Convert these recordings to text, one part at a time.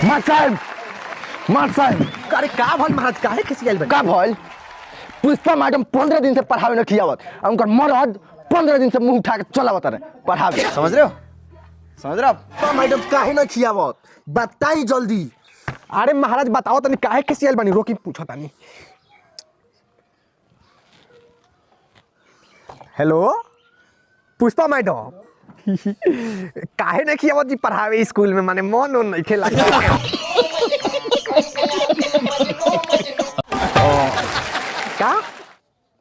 मार साहब, मार साहब। अरे का भल महाराज काहे खिसियाल बन का भल? पुष्पा मैडम 15 दिन से पढ़ावे न खियावत, उनकर मरद 15 दिन से मुंह उठा के चलावत रहे पढ़ावे। समझ रहे हो? पुष्पा मैडम काहे न खियावत बताई जल्दी। अरे महाराज बताओ तनी काहे खिसियाल बनी, रोकी पूछो तनी। हेलो पुष्पा मैडम काहे न खियावत जी पढ़ावे स्कूल में, माने मन उन नहीं खेला का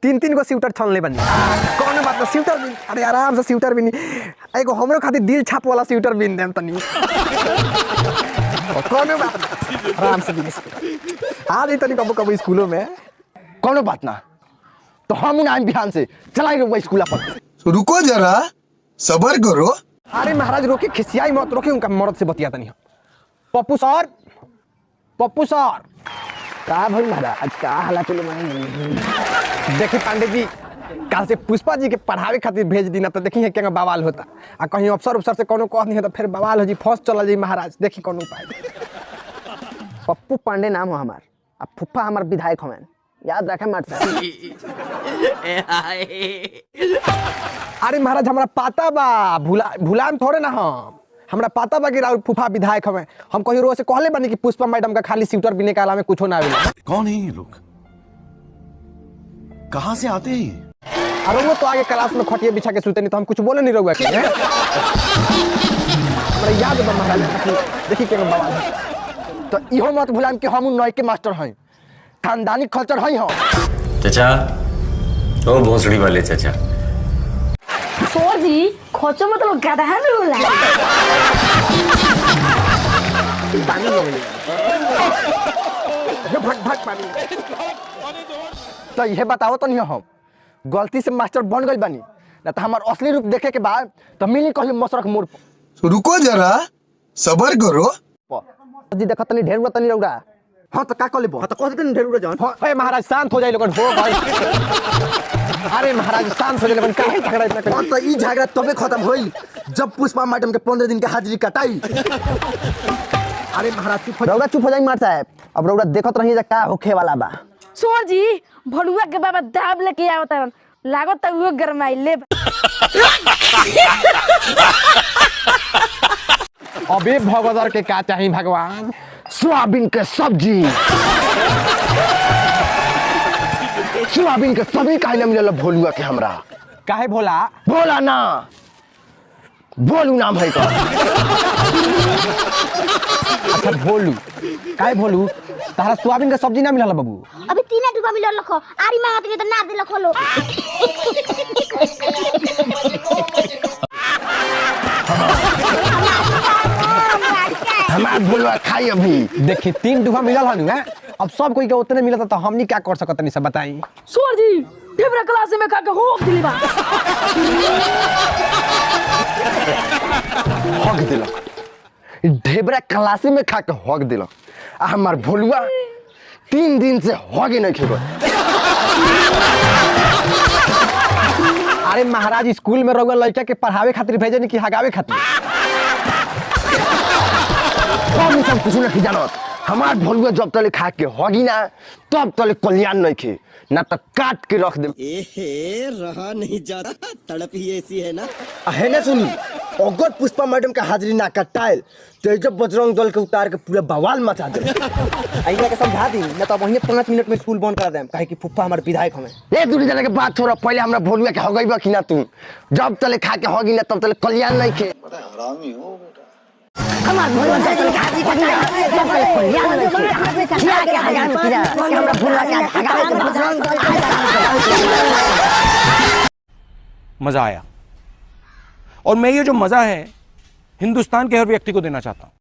3-3 गो स्वेटर छन ले बनी। कौन बात ना, स्वेटर बिन, अरे आराम से स्वेटर बिन, एगो हमरो खातिर दिल छाप वाला स्वेटर बिन देम तनी। कौन बात ना, आराम से बिन आ जाई तनी कबो कबो स्कूलों में। कोनो बात ना, तो हम आए बिहान से चलाएंगे वो स्कूल पर। रुको जरा, सबर करो। अरे महाराज रोके, खिसियाई मत, रोके उनका मर्द से बतिया तनी। Pappu sir, Pappu sir. का भाई महाराज, का हालात देखिए पांडे जी, कल से पुष्पा जी के पढ़ावे खातिर भेज दी ना, तो देखिए क्या बवाल होता। आ कहीं अफसर से कोनो कह नहीं होता, फिर बवाल हो जी, फर्स्ट चल जी महाराज। देखी कौन उपाय। पप्पू पांडे नाम हो हमार, अब फुफ्फा हमार विधायक हमें, याद रखे मत। अरे महाराज हमरा पता बा, भुलाम थोड़े ना हम, हमरा पता बा कि राउर फूफा विधायक हमें। हम कहीं रोज से कहले बनी कि पुष्पा मैडम का खाली स्वेटर बिने के अलावा कुछ ना आवेला। कौन है ये लोग, कहाँ से आते हैं? अरे वो तो आगे क्लास में खटिया बिछा के सुते नहीं, तो हम कुछ बोले नहीं रहुआ के। हमरा याद बा महाराज, देखी के बवाल है। तो इहो मत भुलाम कि हम नई के मास्टर हैं, खानदानी कल्चर है हम। चाचा, ओ भोसड़ी वाले चाचा। सर जी खोचो मतलब गधा है ना बोला। पानी हो गई, भट भट पानी। तो यह बताओ तो नहीं, हम गलती से मास्टर बन गई बनी ना, तो हमार असली रूप देखे के बाद तो मिली कहले मसरक मोड़ पर। रुको जरा, सबर करो। जी देखत नहीं ढेर तनी रौड़ा। हाँ तो का कर लेबो, हाँ तो कह देते ढेर उड़ जान। ए महाराज शांत हो जाई लोगन, हो भाई। अरे महाराज शांत हो जाई लोगन, काहे झगड़ा इतना कर। हाँ तो ई झगड़ा तबे खत्म होई जब पुष्पा मैडम के 15 दिन के हाजिरी कटाई। अरे महाराज चुप रौड़ा चुप हो जाई मार साहब, अब रौड़ा देखत रही का होखे वाला बा। सर जी भड़ुआ के बाबा दाब लेके आवता लागत त वो गरमाइले। अबे भगवदर के का चाहिए भगवान? सोयाबीन के सब्जी, सोयाबीन के सब्जी काहे मिलल भोलुआ के हमरा? काहे भोला? बोला ना, बोलू नाम है का। अच्छा भोलू, काहे भोलू? तारा सोयाबीन का सब्जी ना मिलल बाबू? अभी 3 टुकड़ा मिलल रखो, आरी मांगत के त ना दे लखो लो। हमार भोलुआ खाई अभी। देखी 3 टुकड़ा मिलल हन है, अब सब कोई के उतने मिलता तो हमनी क्या कर सकत नहीं, सब बताई। सर जी ढेबरा क्लास में खा के हो दिली बा। हक दिलक, ढेबरा क्लासी में खा के हक दिलक, आ हमार भोलुआ 3 दिन से हगे नहीं खेबो। अरे महाराज स्कूल में रहुआ लड़का के पढ़ावे खातिर भेजे नहीं कि हगावे खातिर? हम सब कुछ नहीं जानत, हमार भोलुआ जब तले खा के हगी ना तब तले कल्याण नहीं खे, ना तो काट के रख दे। रहा नहीं जाता, तड़प ही ऐसी है ना। है ना सुनी, अगर पुष्पा मैडम का हाजिरी ना कटाइल तो जब बजरंग दल के उतार के पूरा बवाल मचा दे। अइला के समझा दी, ना तो वहीं 5 मिनट में स्कूल बंद करा देम, काहे कि फुफ्फा हमार विधायक हमें। ए दूरी जाने के बात छोड़, पहले हमरा भोलुआ के हगईबा कि ना तू? जब तले खा के हगी ना तब तले कल्याण नहीं खे। हरामी हो बेटा। हमार भोलुआ के खाजी खाजी सब के कल्याण नहीं किया के हगाम किया। हमरा भोलुआ के हगाम के बजरंग मज़ा आया, और मैं ये जो मज़ा है हिंदुस्तान के हर व्यक्ति को देना चाहता हूँ।